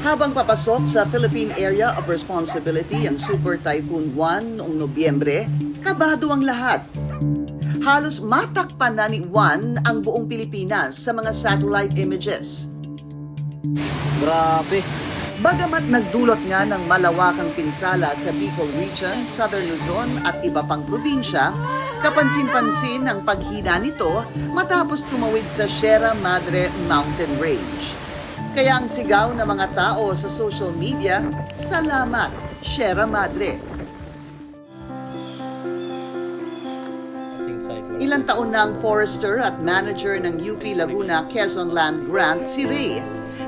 Habang papasok sa Philippine Area of Responsibility ang Super Typhoon 1 noong Nobyembre, kabado ang lahat. Halos matakpan na ni Juan ang buong Pilipinas sa mga satellite images. Grabe. Bagamat nagdulot nga ng malawakang pinsala sa Bicol Region, Southern Luzon at iba pang probinsya, kapansin-pansin ang paghina nito matapos tumawid sa Sierra Madre Mountain Range. Kaya ang sigaw ng mga tao sa social media, "Salamat, Sierra Madre." Ilang taon na ang forester at manager ng UP Laguna Quezon Land Grant si Ray,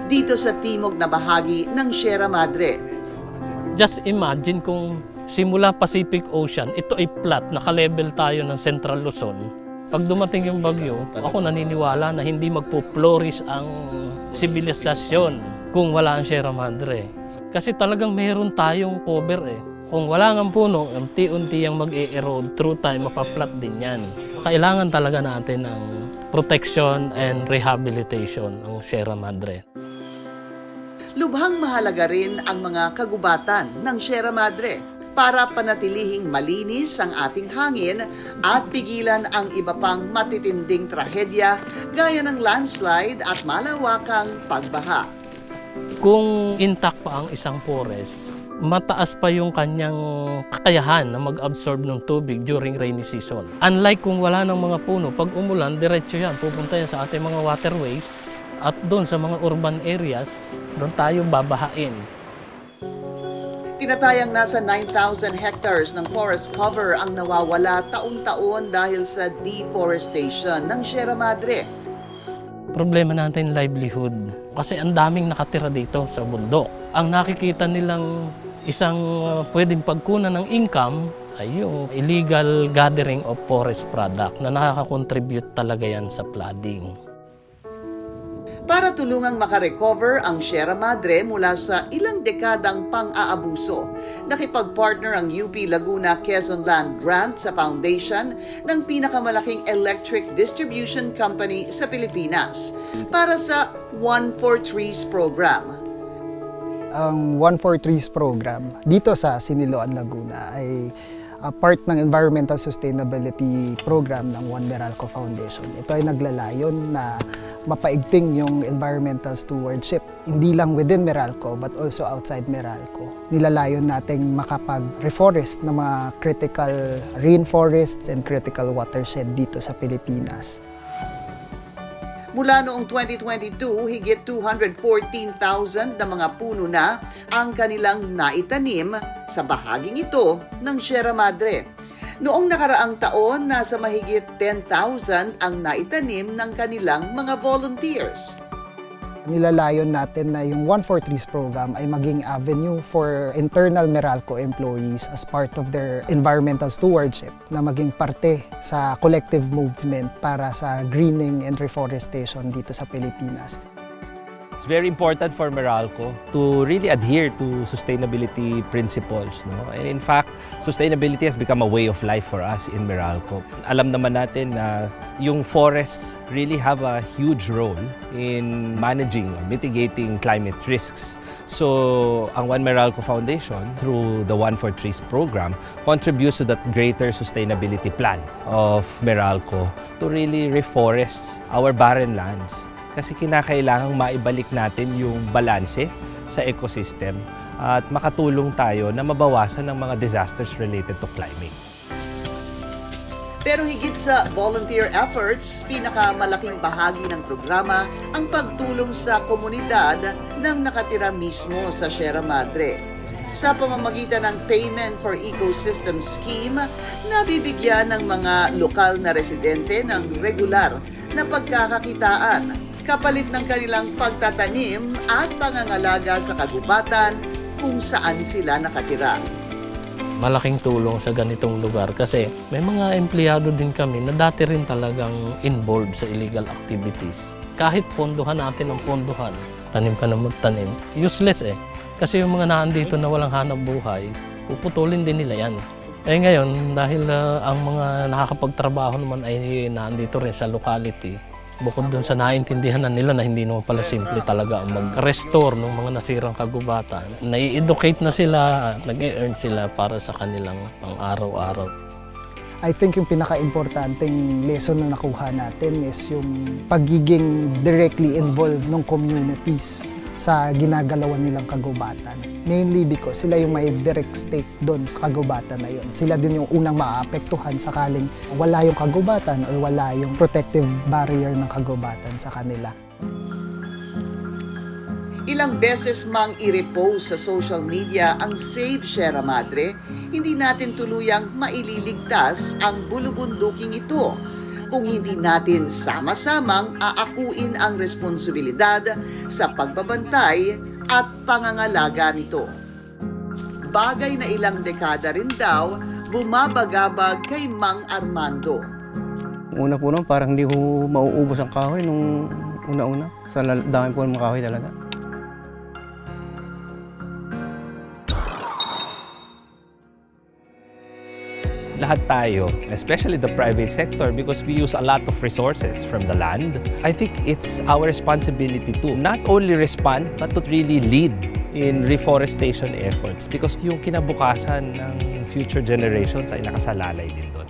dito sa timog na bahagi ng Sierra Madre. Just imagine kung simula Pacific Ocean, ito ay flat, naka-level tayo ng Central Luzon. Pag dumating yung bagyo, ako naniniwala na hindi magpo-flourish ang sibilisasyon kung wala ang Sierra Madre. Kasi talagang meron tayong cover eh. Kung wala ng puno, unti-unti yung mag-e-erode through time, mapaplat din yan. Kailangan talaga natin ng protection and rehabilitation ng Sierra Madre. Lubhang mahalaga rin ang mga kagubatan ng Sierra Madre para panatilihing malinis ang ating hangin at pigilan ang iba pang matitinding trahedya gaya ng landslide at malawakang pagbaha. Kung intact pa ang isang forest, mataas pa yung kanyang kakayahan na mag-absorb ng tubig during rainy season. Unlike kung wala ng mga puno, pag umulan, diretso yan, pupunta yan sa ating mga waterways at doon sa mga urban areas, doon tayo babahain. Tinatayang nasa 9,000 hectares ng forest cover ang nawawala taon-taon dahil sa deforestation ng Sierra Madre. Problema natin livelihood kasi ang daming nakatira dito sa bundok. Ang nakikita nilang isang pwedeng pagkunan ng income ay yung illegal gathering of forest product na nakaka-contribute talaga yan sa flooding. Para tulungang makarecover ang Sierra Madre mula sa ilang dekadang pang-aabuso, nakipag-partner ang UP Laguna Quezon Land Grant sa foundation ng pinakamalaking electric distribution company sa Pilipinas para sa One for Trees program. Ang One for Trees program dito sa Siniloan, Laguna ay part ng Environmental Sustainability Program ng One Meralco Foundation. Ito ay naglalayon na mapaigting yung environmental stewardship, hindi lang within Meralco but also outside Meralco. Nilalayon nating makapag-reforest ng mga critical rainforests and critical watershed dito sa Pilipinas. Mula noong 2022, higit 214,000 na mga puno na ang kanilang naitanim sa bahaging ito ng Sierra Madre. Noong nakaraang taon, nasa mahigit 10,000 ang naitanim ng kanilang mga volunteers. Nilalayon natin na yung One for Trees program ay maging avenue for internal Meralco employees as part of their environmental stewardship na maging parte sa collective movement para sa greening and reforestation dito sa Pilipinas. It's very important for Meralco to really adhere to sustainability principles. No? And in fact, sustainability has become a way of life for us in Meralco. Alam naman natin na yung forests really have a huge role in managing or mitigating climate risks. So, ang One Meralco Foundation, through the One for Trees program, contributes to that greater sustainability plan of Meralco to really reforest our barren lands. Kasi kinakailangang maibalik natin yung balanse sa ecosystem at makatulong tayo na mabawasan ng mga disasters related to climate. Pero higit sa volunteer efforts, pinakamalaking bahagi ng programa ang pagtulong sa komunidad ng nakatira mismo sa Sierra Madre. Sa pamamagitan ng Payment for Ecosystem Scheme, nabibigyan ng mga lokal na residente ng regular na pagkakakitaan kapalit ng kanilang pagtatanim at pangangalaga sa kagubatan kung saan sila nakatira. Malaking tulong sa ganitong lugar kasi may mga empleyado din kami na dati rin talagang involved sa illegal activities. Kahit pondohan natin ang pondohan, tanim ka na magtanim, useless eh. Kasi yung mga naandito na walang hanap buhay, puputulin din nila yan. Eh ngayon, dahil ang mga nakakapagtrabaho naman ay naandito rin sa locality, Bukod dun sa naintindihan na nila na hindi naman pala simple talaga ang mag-restore ng mga nasirang kagubatan. Nai-educate na sila, nag-e-earn sila para sa kanilang pang-araw-araw. I think yung pinaka-importanting lesson na nakuha natin is yung pagiging directly involved ng communities sa ginagalawan nilang kagubatan. Mainly because sila yung may direct stake doon sa kagubatan na yun. Sila din yung unang maaapektuhan sakaling wala yung kagubatan or wala yung protective barrier ng kagubatan sa kanila. Ilang beses mang i-repost sa social media ang Save Sierra Madre, hindi natin tuluyang maililigtas ang bulubunduking ito kung hindi natin sama-samang aakuin ang responsibilidad sa pagbabantay at pangangalaga nito. Bagay na ilang dekada rin daw bumabagabag kay Mang Armando. Una po naman, parang hindi ko mauubos ang kahoy nung una-una. Sa dami po ng mga kahoy talaga. Lahat tayo, especially the private sector, because we use a lot of resources from the land. I think it's our responsibility to not only respond, but to really lead in reforestation efforts because yung kinabukasan ng future generations ay nakasalalay din doon.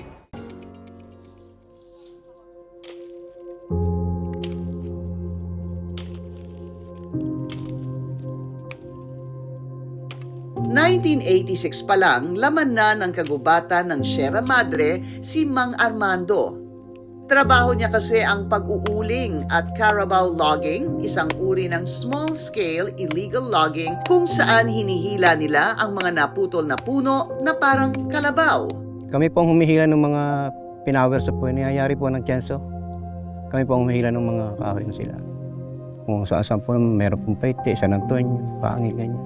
'86 pa lang, laman na ng kagubatan ng Sierra Madre si Mang Armando. Trabaho niya kasi ang pag-uuling at carabao logging, isang uri ng small-scale illegal logging kung saan hinihila nila ang mga naputol na puno na parang kalabaw. Kami po ang humihila ng mga pinower sa po, niyayari po ng tiyanso. Kami po ang humihila ng mga kahoy na sila. Kung saan po, meron pong Paite, San Antonio, Pangil, ganyan.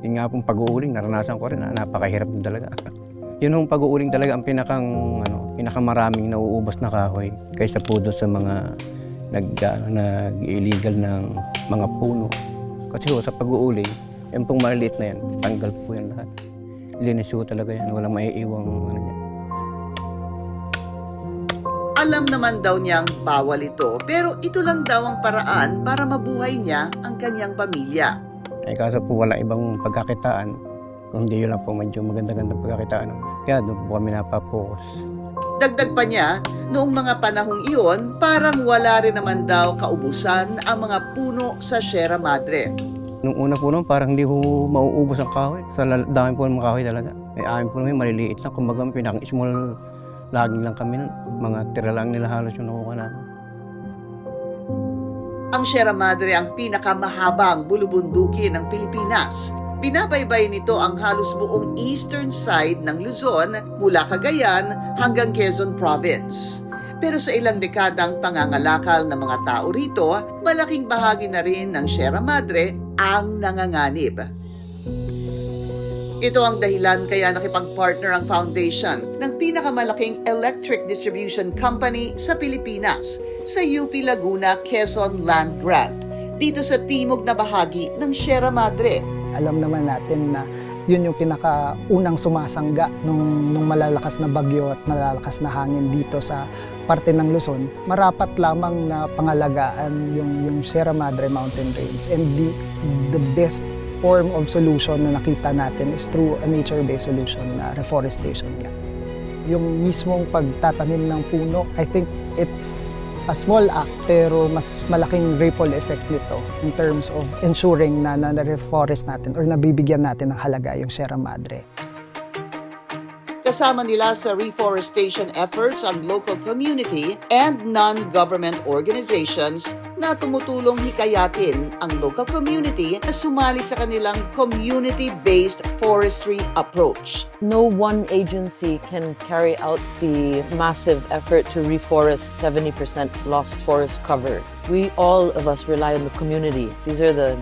Yung nga pong pag-uuling, naranasan ko rin, napakahirap din talaga. Yun yung pag-uuling talaga ang pinakamaraming nauubos na kahoy kaysa po doon sa mga nag-illegal ng mga puno. Kasi sa pag-uuling, yung pong maliliit na yan, tanggal po yan lahat. Linis po talaga yan, walang maiiwang yan. Alam naman daw niyang bawal ito, pero ito lang daw ang paraan para mabuhay niya ang kanyang pamilya. Kaso po wala ibang pagkakitaan, kundi yun lang po medyo maganda-gandang pagkakitaan. Kaya doon po kami napapokus. Dagdag pa niya, noong mga panahong iyon, parang wala rin naman daw kaubusan ang mga puno sa Sierra Madre. Nung una po naman, parang hindi ko mauubos ang kahoy. Sa dami po ng mga kahoy talaga. May amin po naman, maliliit lang. Kumbaga, pinaka-small laging lang kami nun. Mga tira lang nila halos yung nakuha namin. Ang Sierra Madre ang pinakamahabang bulubundukin ng Pilipinas. Binabaybay nito ang halos buong eastern side ng Luzon mula Cagayan hanggang Quezon Province. Pero sa ilang dekadang pangangalakal ng mga tao rito, malaking bahagi na rin ng Sierra Madre ang nanganganib. Ito ang dahilan kaya nakipag-partner ang foundation ng pinakamalaking electric distribution company sa Pilipinas sa UP Laguna Quezon Land Grant, dito sa timog na bahagi ng Sierra Madre. Alam naman natin na yun yung pinakaunang sumasangga nung malalakas na bagyo at malalakas na hangin dito sa parte ng Luzon. Marapat lamang na pangalagaan yung Sierra Madre Mountain Range, and the best form of solution na nakita natin is through a nature-based solution na reforestation nga. Yung mismong pagtatanim ng puno, I think it's a small act pero mas malaking ripple effect nito in terms of ensuring na na-reforest natin or nabibigyan natin ng halaga yung Sierra Madre. Kasama nila sa reforestation efforts ang local community and non-government organizations na tumutulong hikayatin ang local community na sumali sa kanilang community-based forestry approach. No one agency can carry out the massive effort to reforest 70% lost forest cover. All of us rely on the community. These are the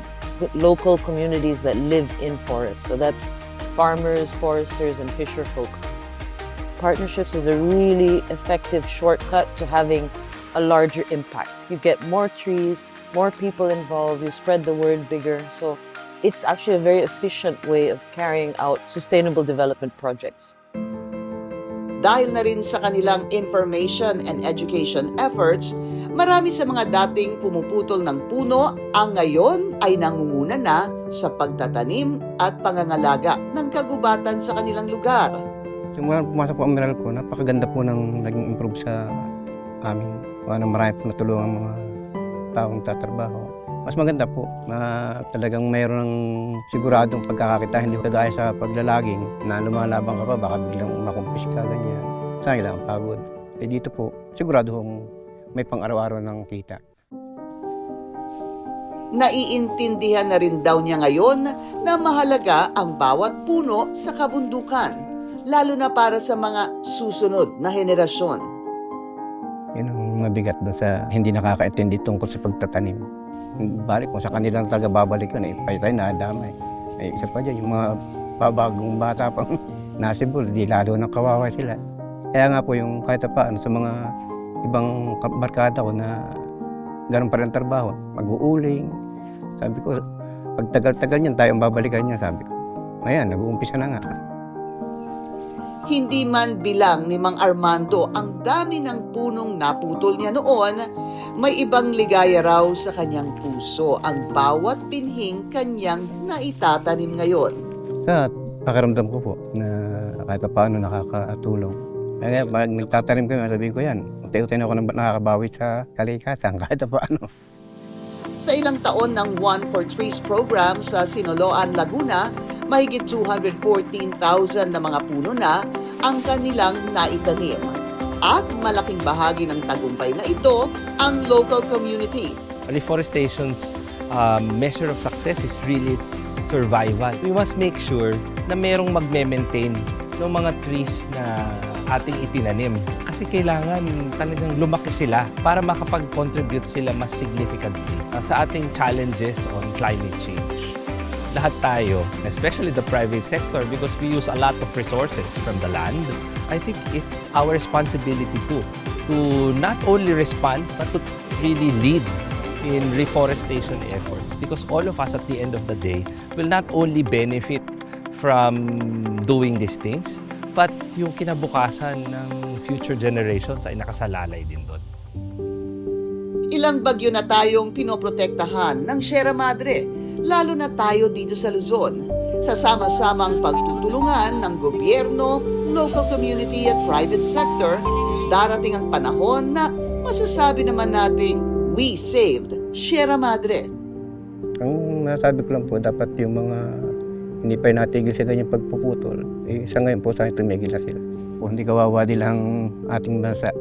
local communities that live in forests. So that's farmers, foresters, and fisher folk. Partnerships is a really effective shortcut to having a larger impact. You get more trees, more people involved, you spread the word bigger. So it's actually a very efficient way of carrying out sustainable development projects. Dahil na rin sa kanilang information and education efforts, Marami sa mga dating pumuputol ng puno ang ngayon ay nangunguna na sa pagtatanim at pangangalaga ng kagubatan sa kanilang lugar. Simula pumasok po ang Meralco, napakaganda po ng naging improve sa amin. Marami po natulungan ang mga taong tatrabaho. Mas maganda po na talagang mayroon ng siguradong pagkakakita, hindi kagaya sa paglalaging na lumalaban ka pa, baka biglang makumpis ka, ganyan. Sayang lang ang pagod. Dito po, sigurado kong may pang-araw-araw ng kita. Naiintindihan na rin daw niya ngayon na mahalaga ang bawat puno sa kabundukan, lalo na para sa mga susunod na henerasyon. Yun ang mabigat doon sa hindi nakakaintindi tungkol sa pagtatanim. Balik kung sa kanilang talaga babalik yun, tayo nadamay. Isa pa dyan, yung mga babagong bata pang nasibol, di lalo ng kawawa sila. Kaya nga po yung kahit paano sa mga ibang barkada ko na ganun pa rin ang trabaho, mag-uuling. Sabi ko, pag tagal-tagal niyan, tayo ang babalikan niya, sabi ko. Ngayon, nag-uumpisa na nga. Hindi man bilang ni Mang Armando ang dami ng punong naputol niya noon, may ibang ligaya raw sa kanyang puso ang bawat pinhing kanyang naitatanim ngayon. Sa pakiramdam ko po na kahit paano nakakatulong. Kaya pag nagtatanim kami, sabihin ko yan, unti-unti na ako nakakabawi sa kalikasan kahit paano. Sa ilang taon ng One for Trees program sa Sinoloan, Laguna, mahigit 214,000 na mga puno na ang kanilang naitanim. At malaking bahagi ng tagumpay na ito ang local community. Reforestation's measure of success is really its survival. We must make sure na merong magme-maintain ng mga trees na ating itinanim. Kasi kailangan talagang lumaki sila para makapag-contribute sila mas significantly sa ating challenges on climate change. Lahat tayo, especially the private sector, because we use a lot of resources from the land, I think it's our responsibility too, to not only respond, but to really lead in reforestation efforts. Because all of us at the end of the day will not only benefit from doing these things, but yung kinabukasan ng future generations ay nakasalalay din doon. Ilang bagyo na tayong pinoprotektahan ng Sierra Madre, lalo na tayo dito sa Luzon, sa sama-samang pagtutulungan ng gobyerno, local community at private sector. Darating ang panahon na masasabi naman nating we saved Sierra Madre. Ang masasabi ko lang po, dapat yung mga hindi pa natigil sa ganyang pagpuputol, sa ngayon po sana tumigil na sila. Kung hindi kawawa din lang ating bansa.